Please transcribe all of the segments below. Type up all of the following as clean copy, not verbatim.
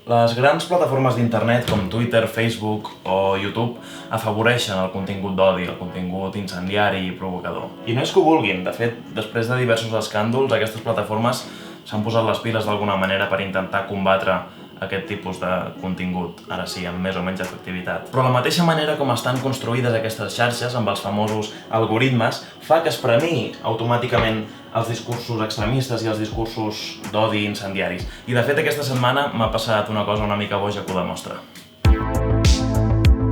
Les grans plataformes d'internet com Twitter, Facebook o YouTube afavoreixen el contingut d'odi, el contingut incendiari i provocador. I no és que ho vulguin, de fet, després de diversos escàndols, aquestes plataformes s'han posat les piles d'alguna manera per intentar combatre aquest tipus de contingut, ara sí, amb més o menys efectivitat. Però la mateixa manera com estan construïdes aquestes xarxes, amb els famosos algoritmes, fa que es premiï automàticament els discursos extremistes i els discursos d'odi incendiaris. I de fet aquesta setmana m'ha passat una cosa una mica boja que ho demostra.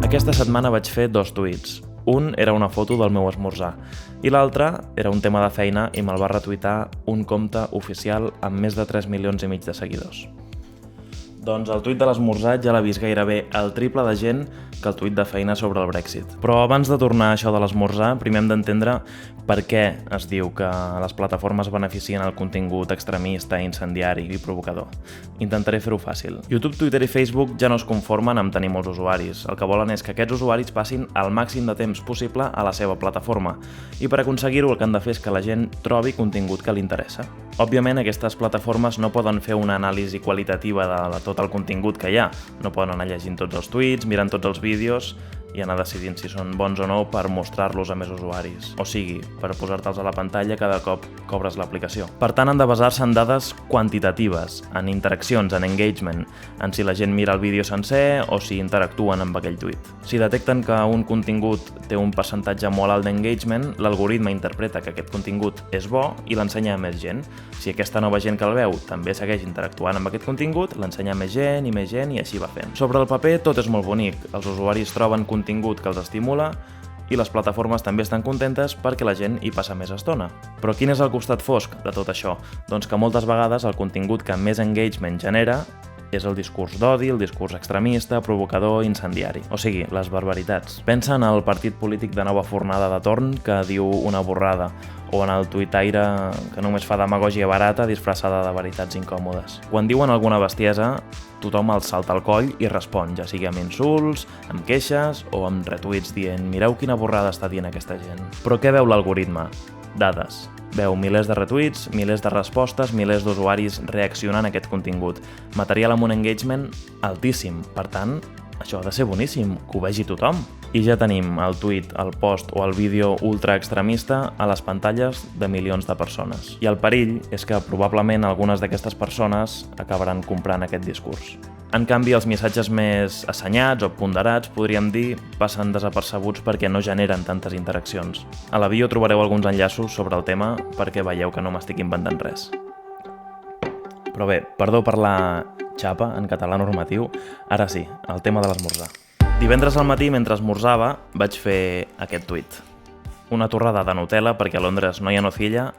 Aquesta setmana vaig fer 2 tuits. Un era una foto del meu esmorzar i l'altre era un tema de feina i me'l va retuitar un compte oficial amb més de 3,5 milions de seguidors. Doncs el tuit de l'esmorzar ja l'ha vist gairebé el triple de gent que el tuit de feina sobre el Brexit. Però abans de tornar a això de l'esmorzar, primer hem d'entendre per què es diu que les plataformes beneficien el contingut extremista, incendiari i provocador. Intentaré fer-ho fàcil. YouTube, Twitter i Facebook ja no es conformen amb tenir molts usuaris. El que volen és que aquests usuaris passin el màxim de temps possible a la seva plataforma. I per aconseguir-ho el que han de fer és que la gent trobi contingut que li interessa. Òbviament, aquestes plataformes no poden fer una anàlisi qualitativa de tot el contingut que hi ha. No poden anar llegint tots els tuits, mirant tots els vídeos i anar decidint si són bons o no per mostrar-los a més usuaris. O sigui, per posar-te'ls a la pantalla cada cop que obres l'aplicació. Per tant, han de basar-se en dades quantitatives, en interaccions, en engagement, en si la gent mira el vídeo sencer o si interactuen amb aquell tuit. Si detecten que un contingut té un percentatge molt alt d'engagement, l'algoritme interpreta que aquest contingut és bo i l'ensenya a més gent. Si aquesta nova gent que el veu també segueix interactuant amb aquest contingut, l'ensenya a més gent i així va fent. Sobre el paper tot és molt bonic. Els usuaris troben contingut que els estimula i les plataformes també estan contentes perquè la gent hi passa més estona. Però quin és el costat fosc de tot això? Doncs que moltes vegades el contingut que més engagement genera és el discurs d'odi, el discurs extremista, provocador, incendiari. O sigui, les barbaritats. Pensa en el partit polític de nova fornada de torn que diu una borrada, o en el tuitaire que només fa demagògia barata disfressada de veritats incòmodes. Quan diuen alguna bestiesa, tothom els salta al coll i respon, ja sigui amb insults, amb queixes o amb retuits dient «Mireu quina borrada està dient aquesta gent». Però què veu l'algoritme? Dades. Veu milers de retuits, milers de respostes, milers d'usuaris reaccionant a aquest contingut. Material amb un engagement altíssim. Per tant, això ha de ser boníssim, que ho vegi tothom. I ja tenim el tuit, el post o el vídeo ultra extremista a les pantalles de milions de persones. I el perill és que probablement algunes d'aquestes persones acabaran comprant aquest discurs. En canvi, els missatges més assenyats o ponderats, podríem dir, passen desapercebuts perquè no generen tantes interaccions. A la bio trobareu alguns enllaços sobre el tema perquè veieu que no m'estic inventant res. Però bé, perdó per la xapa en català normatiu, ara sí, el tema de l'esmorzar. Divendres al matí, mentre esmorzava, vaig fer aquest tuit. Una torrada de Nutella perquè a Londres no hi ha nocilla,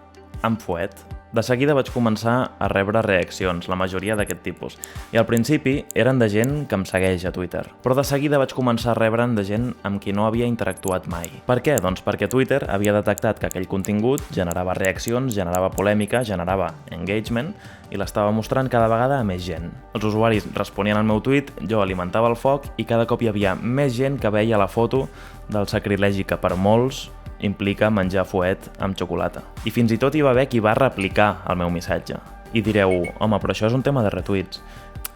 amb fuet. De seguida vaig començar a rebre reaccions, la majoria d'aquest tipus. I al principi eren de gent que em segueix a Twitter. Però de seguida vaig començar a rebre'n de gent amb qui no havia interactuat mai. Per què? Doncs perquè Twitter havia detectat que aquell contingut generava reaccions, generava polèmica, generava engagement i l'estava mostrant cada vegada a més gent. Els usuaris responien al meu tuit, jo alimentava el foc i cada cop hi havia més gent que veia la foto del sacrilegi que per molts implica menjar fuet amb xocolata. I fins i tot hi va haver qui va replicar el meu missatge. I direu, home, però això és un tema de retuits.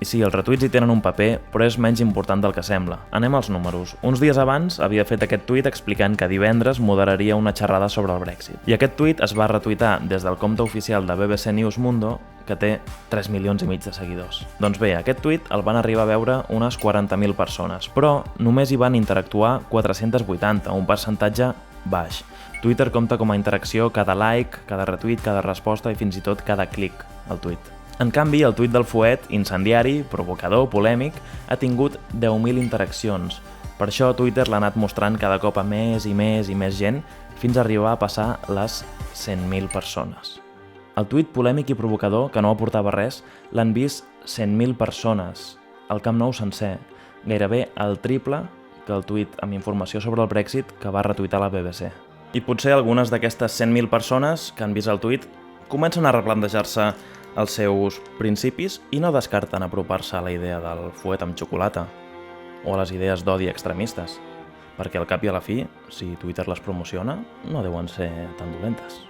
I sí, els retuits hi tenen un paper, però és menys important del que sembla. Anem als números. Uns dies abans havia fet aquest tuit explicant que divendres moderaria una xerrada sobre el Brexit. I aquest tuit es va retuitar des del compte oficial de BBC News Mundo, que té 3,5 milions de seguidors. Doncs bé, aquest tuit el van arribar a veure unes 40.000 persones, però només hi van interactuar 480, un percentatge baix. Twitter compta com a interacció cada like, cada retuit, cada resposta i fins i tot cada clic al tuit. En canvi, el tuit del fuet, incendiari, provocador, polèmic, ha tingut 10.000 interaccions. Per això Twitter l'ha anat mostrant cada cop a més i més i més gent fins a arribar a passar les 100.000 persones. El tuit polèmic i provocador, que no aportava res, l'han vist 100.000 persones, al Camp Nou sencer, gairebé el triple que el tuit amb informació sobre el Brexit que va retuitar la BBC. I potser algunes d'aquestes 100.000 persones que han vist el tuit comencen a replantejar-se els seus principis i no descarten apropar-se a la idea del fuet amb xocolata o a les idees d'odi extremistes, perquè al cap i a la fi, si Twitter les promociona, no deuen ser tan dolentes.